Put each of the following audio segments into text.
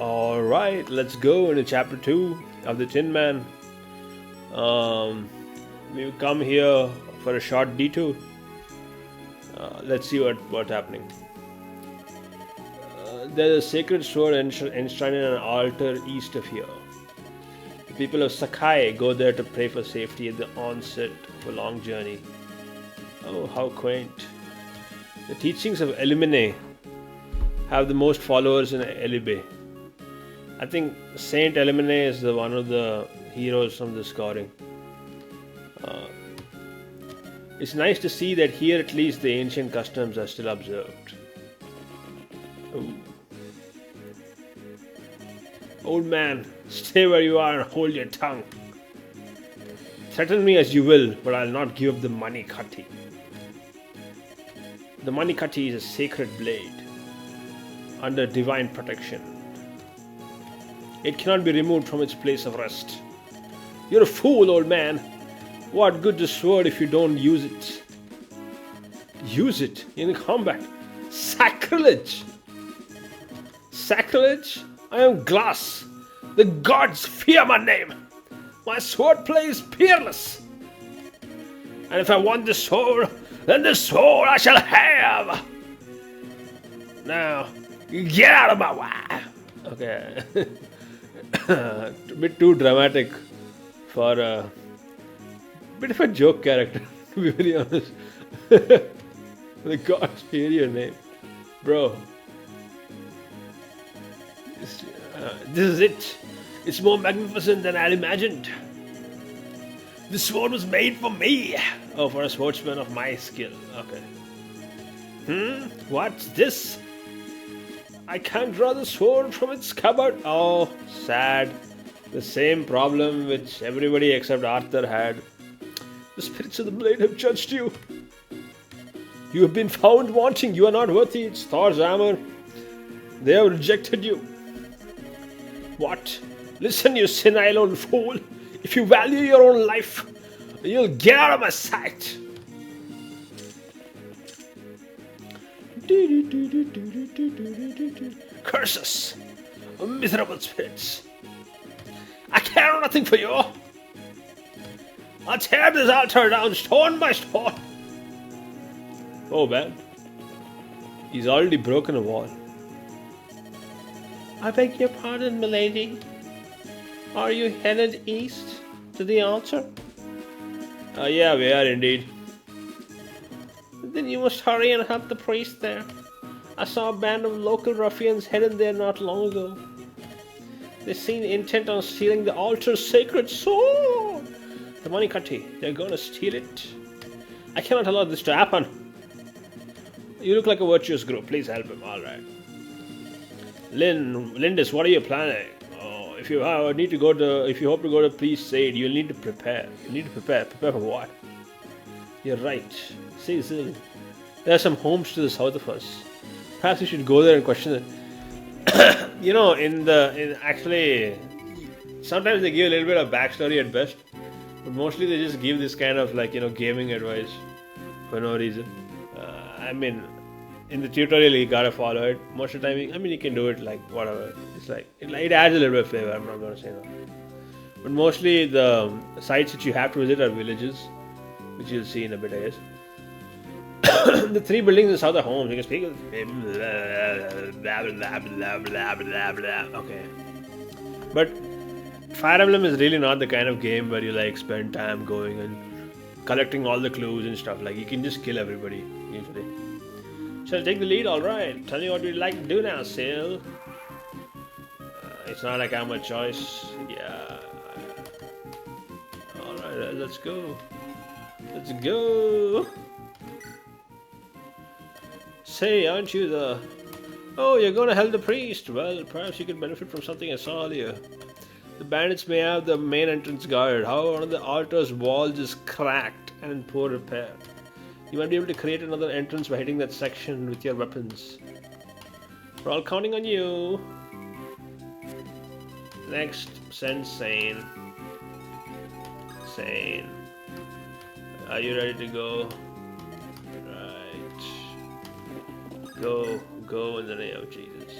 Alright, let's go into chapter 2 of the Tinman. We've come here for a short detour. Let's see what's happening. There's a sacred sword enshrined in an altar east of here. The people of Sakai go there to pray for safety at the onset of a long journey. Oh, how quaint. The teachings of Elimine have the most followers in Elibe. I think Saint Elimine is one of the heroes from the scoring. It's nice to see that here at least the ancient customs are still observed. Ooh. Old man, stay where you are and hold your tongue. Threaten me as you will, but I'll not give up the Mani Katti. The Mani Katti is a sacred blade under divine protection. It cannot be removed from its place of rest. You're a fool, old man. What good the sword if you don't use it? Use it in combat. Sacrilege! Sacrilege? I am glass. The gods fear my name. My swordplay is peerless. And if I want the sword, then the sword I shall have. Now, get out of my way. Okay. A bit too dramatic for a bit of a joke character, to be very honest. The gods fear your name. Bro. This is it. It's more magnificent than I imagined. This sword was made for me. Oh, for a sportsman of my skill. Okay. What's this? I can't draw the sword from its scabbard. Oh, sad. The same problem which everybody except Arthur had. The spirits of the blade have judged you. You have been found wanting. You are not worthy. It's Thor's hammer. They have rejected you. What? Listen, you senile old fool. If you value your own life, you'll get out of my sight. Curses! Miserable spirits! I care nothing for you! I'll tear this altar down stone by stone! Oh man, he's already broken a wall. I beg your pardon, milady. Are you headed east to the altar? Yeah, we are indeed. Then you must hurry and help the priest there. I saw a band of local ruffians headed there not long ago. They seem intent on stealing the altar's sacred sword. The Mani Katti, they're gonna steal it. I cannot allow this to happen. You look like a virtuous group. Please help him. All right. Lindis, what are you planning? Oh, if you hope to go to priest's aid, you'll need to prepare. You need to prepare. Prepare for what? You're right. See, Zil, there are some homes to the south of us. Perhaps we should go there and question it. Actually, sometimes they give a little bit of backstory at best, but mostly they just give this kind of gaming advice for no reason. In the tutorial you gotta follow it. Most of the time, you can do it like whatever. It's like it adds a little bit of flavor. I'm not gonna say no, but mostly the sites that you have to visit are villages, which you'll see in a bit, I guess. The 3 buildings in the south are homes. You can speak blah blah blah blah blah blah. Okay, but Fire Emblem is really not the kind of game where you spend time going and collecting all the clues and stuff. You can just kill everybody usually. Shall I take the lead? Alright. Tell me what you'd like to do now, Sil. It's not like I'm a choice. Yeah. Alright, let's go. Let's go. Say, aren't you the... Oh, you're gonna help the priest. Well, perhaps you could benefit from something I saw earlier. The bandits may have the main entrance guarded. However, one of the altar's walls is cracked and in poor repair. You might be able to create another entrance by hitting that section with your weapons. We're all counting on you. Next, send Sane. Sane. Are you ready to go? Right. Go in the name of Jesus.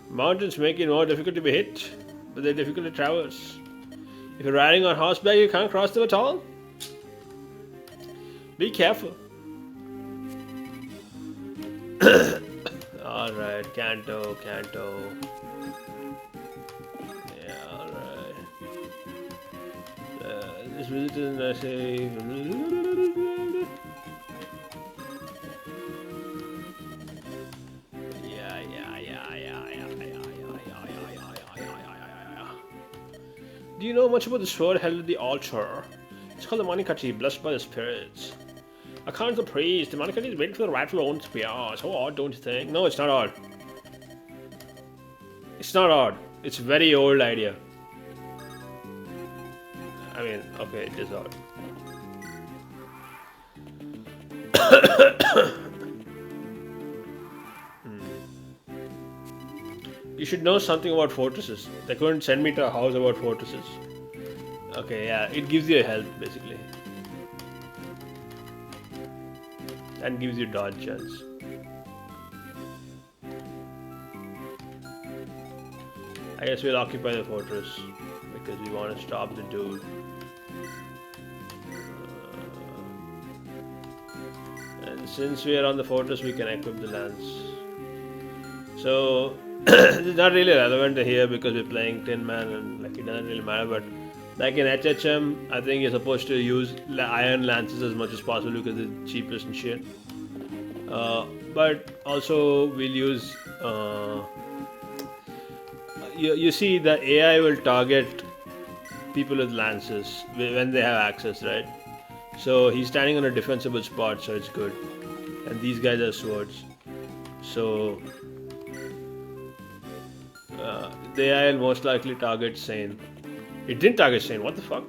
Mountains make it more difficult to be hit, but they're difficult to traverse. If you're riding on horseback, you can't cross them at all. Be careful. Alright, Canto. Yeah, alright. This visit is, I say... Do you know much about the sword held at the altar? It's called the Mani Katti, blessed by the spirits. According to the priest, the Mani Katti is waiting for the rightful own spear. So odd, don't you think? No, it's not odd. It's not odd. It's a very old idea. I mean, okay, it is odd. You should know something about fortresses. They couldn't send me to a house about fortresses. Okay, yeah, it gives you a health basically. And gives you dodge chance. I guess we'll occupy the fortress because we want to stop the dude. And since we are on the fortress, we can equip the lance. So it's not really relevant here because we're playing Tinman and like it doesn't really matter. But like in HHM, I think you're supposed to use iron lances as much as possible because it's cheapest and shit. But also we'll use. You see, the AI will target people with lances when they have access, right? So he's standing on a defensible spot, so it's good. And these guys are swords, so the AI will most likely target Sane. It didn't target Sane. What the fuck?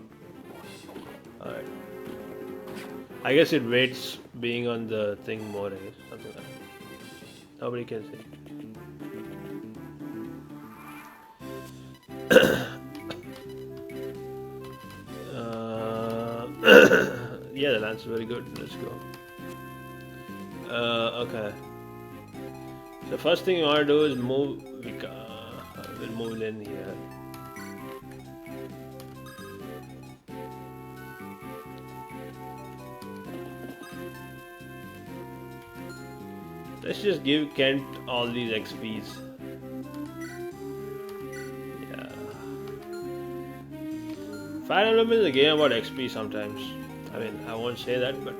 Alright. I guess it waits being on the thing more, I guess. Something like that. Nobody can see. Yeah, the lance is very good. Let's go. Okay. So first thing you want to do is move. We'll move in here. Let's just give Kent all these XPs. Yeah. Fire Emblem is a game about XP sometimes. I mean, I won't say that, but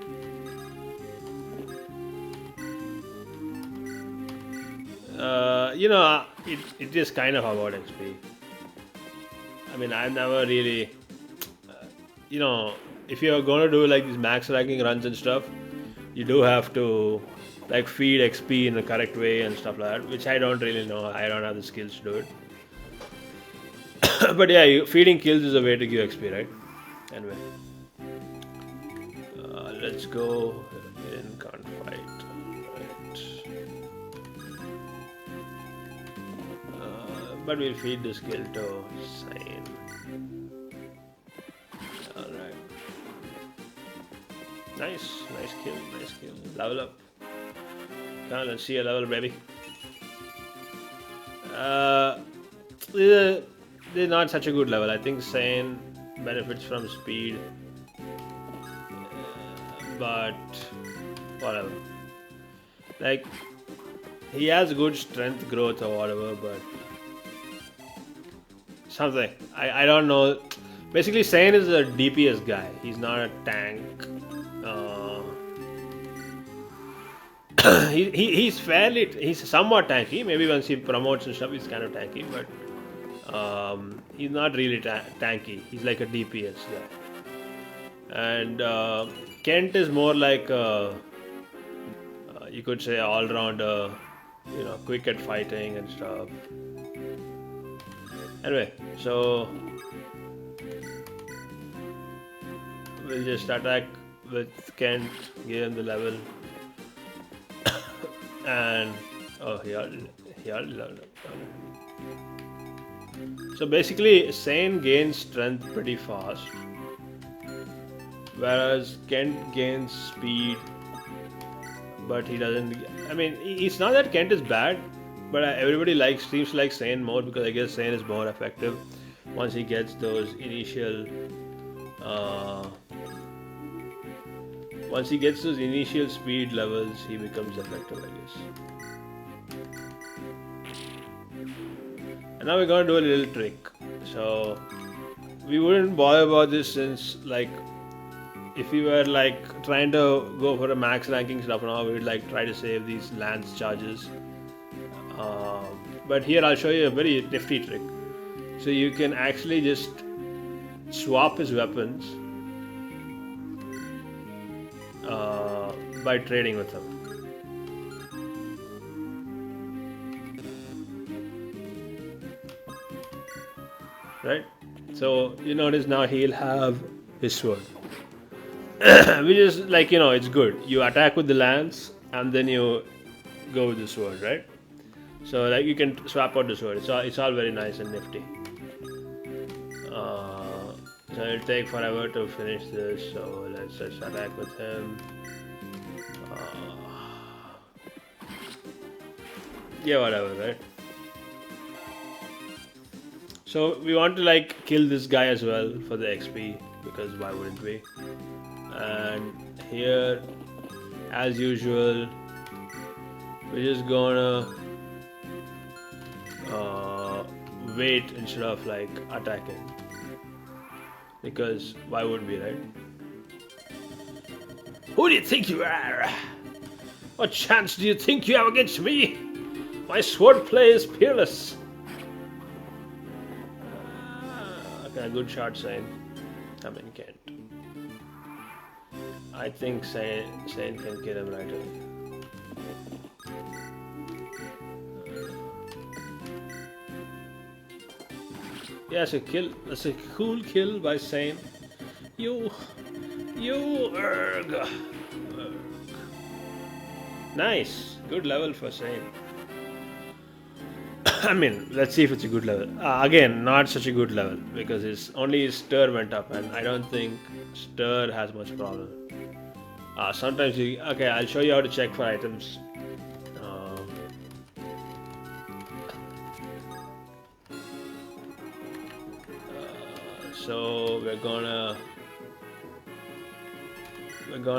you know, it is kind of about XP. I mean, I've never really, you know, if you're gonna do like these max ranking runs and stuff, you do have to like feed XP in the correct way and stuff like that, which I don't really know. I don't have the skills to do it. But yeah, feeding kills is a way to give XP, right? Anyway, let's go in, can't fight. But we'll feed the skill to Sign. Alright. Nice kill. Level up. Come on, let's see a level, baby. They're not such a good level. I think Sane benefits from speed. But whatever. Like, he has good strength growth or whatever, but something. I don't know. Basically, Sane is a DPS guy. He's not a tank. He's somewhat tanky. Maybe once he promotes and stuff, he's kind of tanky, but he's not really tanky. He's like a DPS guy. And Kent is more like you could say all-rounder, you know, quick at fighting and stuff. Anyway, so we'll just attack with Kent, give him the level. And he already leveled up. So basically, Sane gains strength pretty fast, whereas Kent gains speed, but he doesn't. I mean, it's not that Kent is bad. But everybody seems to like Sane more because I guess Sane is more effective once he gets those initial speed levels. He becomes effective, I guess. And now we're gonna do a little trick. So we wouldn't bother about this since, like, if we were like trying to go for a max ranking stuff now, we would like try to save these lance charges. But here I'll show you a very nifty trick. So you can actually just swap his weapons by trading with him. Right? So you notice now he'll have his sword. Which is like, it's good. You attack with the lance and then you go with the sword, right? So like you can swap out the sword. It's all very nice and nifty. So it'll take forever to finish this. So let's just attack with him. Yeah, whatever, right? So we want to like kill this guy as well for the XP, because why wouldn't we? And here, as usual, we're just gonna wait instead of like attacking, because why wouldn't we, right? Who do you think you are? What chance do you think you have against me? My swordplay is peerless. Okay, good shot, Sane. I mean, can't. I think Sane can kill him right away. Yeah, that's a cool kill by Sane. You erg. Nice, good level for Sane. I mean, let's see if it's a good level. Again, not such a good level because his stir went up, and I don't think stir has much problem. Sometimes okay, I'll show you how to check for items. So we're gonna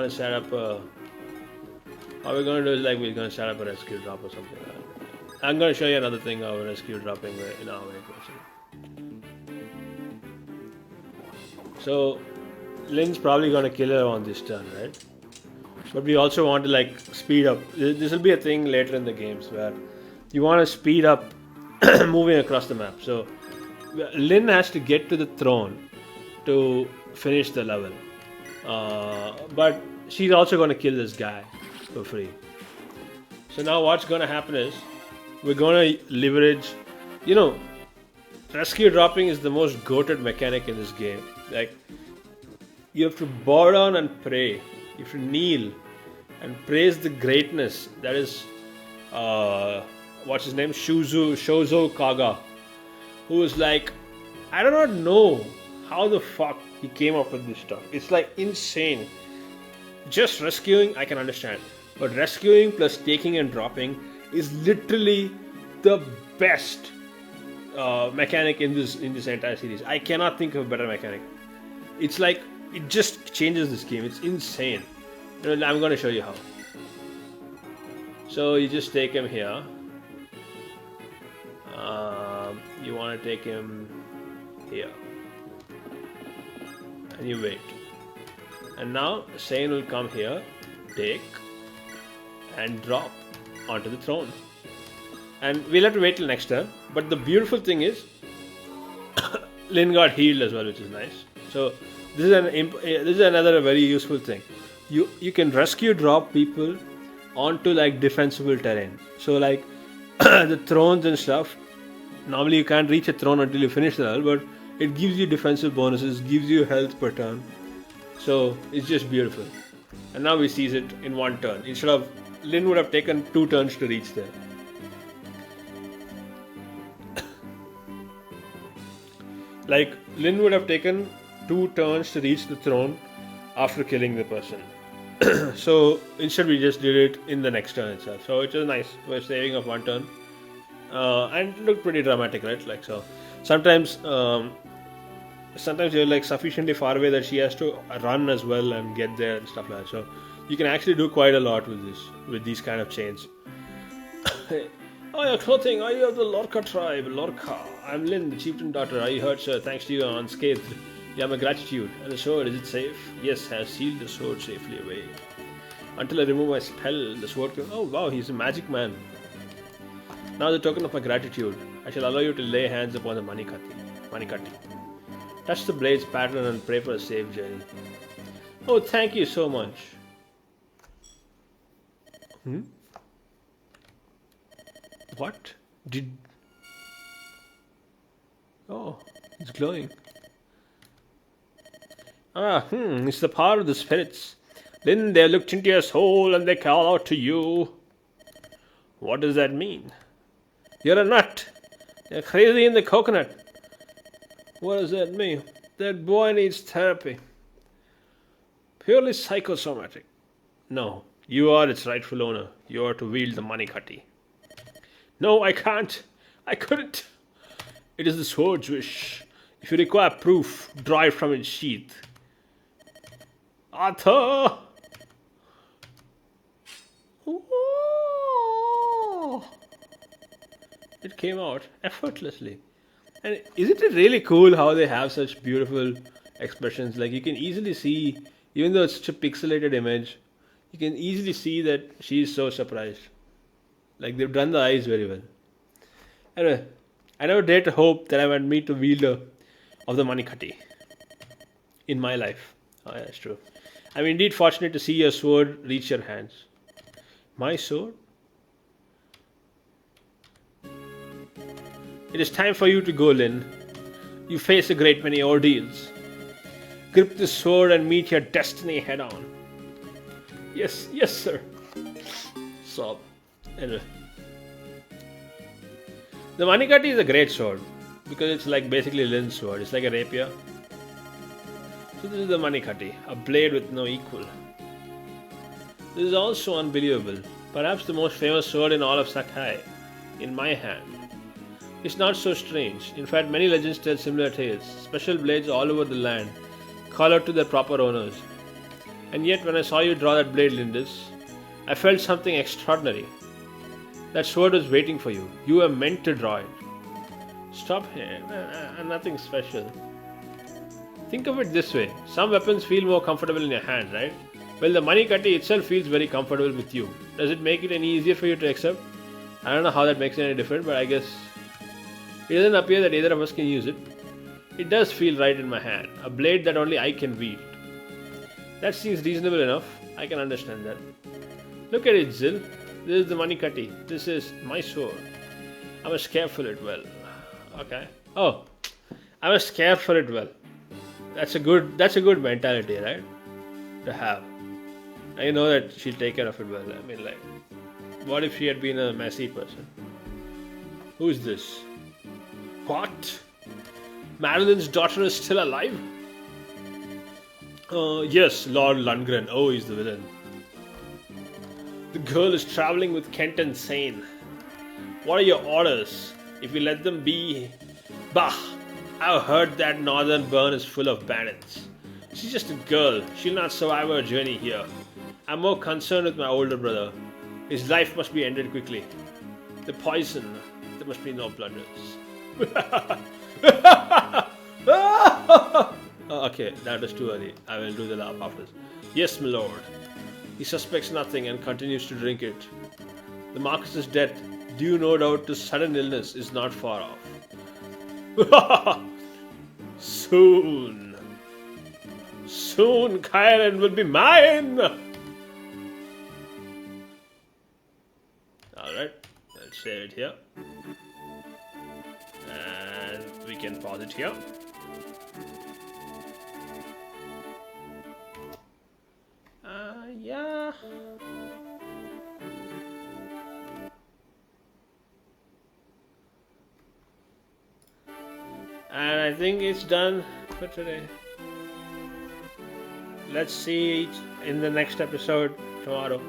set up a. What we're gonna do is like we're gonna set up a rescue drop or something like that. I'm gonna show you another thing of rescue dropping in our way. So Lynn's probably gonna kill her on this turn, right? But we also want to like speed up. This will be a thing later in the games where you want to speed up moving across the map. So Lynn has to get to the throne to finish the level, but she's also going to kill this guy for free. So now what's going to happen is we're going to leverage, rescue dropping is the most goated mechanic in this game. Like, you have to bow down and pray. You have to kneel and praise the greatness that is what's his name, Shozo Kaga, who is like, I do not know how the fuck he came up with this stuff. It's like insane. Just rescuing I can understand, but rescuing plus taking and dropping is literally the best mechanic in this entire series. I cannot think of a better mechanic. It's like it just changes this game. It's insane. I'm going to show you how. So you just take him here. You want to take him here, and you wait. And now Sane will come here, take, and drop onto the throne. And we'll have to wait till next turn. But the beautiful thing is, Lynn got healed as well, which is nice. So this is another very useful thing. You can rescue drop people onto like defensible terrain. So like the thrones and stuff. Normally you can't reach a throne until you finish the level, but it gives you defensive bonuses, gives you health per turn. So it's just beautiful. And now we seize it in one turn. Instead of Lynn would have taken 2 turns to reach there. Like Lynn would have taken 2 turns to reach the throne after killing the person. So instead we just did it in the next turn itself. So it was nice. We're saving of 1 turn. and it looked pretty dramatic, right? Like so. Sometimes, sometimes you're like sufficiently far away that she has to run as well and get there and stuff like that. So you can actually do quite a lot with this, with these kind of chains. Oh, your clothing. Are you of the Lorca tribe? Lorca. I'm Lynn, the chieftain daughter. Are you hurt, sir? Thanks to you, I'm unscathed. You have my gratitude. And the sword, is it safe? Yes, I have sealed the sword safely away. Until I remove my spell, the sword can... Oh, wow, he's a magic man. Now the token of my gratitude. I shall allow you to lay hands upon the Mani Katti. Mani Katti. Touch the blade's pattern and pray for a safe journey. Oh, thank you so much. What? Oh, it's glowing. It's the power of the spirits. Then they looked into your soul and they call out to you. What does that mean? You're a nut. You're crazy in the coconut. What does that mean? That boy needs therapy. Purely psychosomatic. No, you are its rightful owner. You are to wield the Mani Katti. No, I can't. I couldn't. It is the sword's wish. If you require proof, draw it from its sheath. Arthur! Oh. It came out effortlessly. And isn't it really cool how they have such beautiful expressions? Like you can easily see, even though it's such a pixelated image, you can easily see that she's so surprised. Like they've done the eyes very well. Anyway, I never dare to hope that I might meet the wielder of the Mani Katti in my life. Oh, yeah, that's true. I'm indeed fortunate to see your sword reach your hands. My sword? It is time for you to go, Lynn. You face a great many ordeals. Grip the sword and meet your destiny head on. Yes, yes, sir. Sob. Anyway. The Mani Katti is a great sword because it's like basically Lynn's sword. It's like a rapier. So this is the Mani Katti, a blade with no equal. This is also unbelievable. Perhaps the most famous sword in all of Sakai, in my hand. It's not so strange. In fact, many legends tell similar tales. Special blades all over the land call out to their proper owners. And yet, when I saw you draw that blade, Lindis, I felt something extraordinary. That sword was waiting for you. You were meant to draw it. Stop here. Nothing special. Think of it this way. Some weapons feel more comfortable in your hand, right? Well, the Mani Katti itself feels very comfortable with you. Does it make it any easier for you to accept? I don't know how that makes it any different, but I guess it doesn't appear that either of us can use it. It does feel right in my hand. A blade that only I can wield. That seems reasonable enough. I can understand that. Look at it, Zil. This is the Mani Katti. This is my sword. I must care for it well. Okay. Oh, I must care for it well. That's a good mentality, right? To have. I know that she'll take care of it well. I mean, like, what if she had been a messy person? Who's this? What? Marilyn's daughter is still alive? Yes, Lord Lundgren. Oh, he's the villain. The girl is traveling with Kent and Sane. What are your orders? If we let them be... Bah! I've heard that northern burn is full of bandits. She's just a girl. She'll not survive her journey here. I'm more concerned with my older brother. His life must be ended quickly. The poison. There must be no blunders. Okay, that is too early. I will do the laugh after this. Yes, my lord. He suspects nothing and continues to drink it. The Marcus's death, due no doubt to sudden illness, is not far off. Soon, Kyron will be mine! Alright, let's save it here. And we can pause it here. Yeah. And I think it's done for today. Let's see in the next episode tomorrow.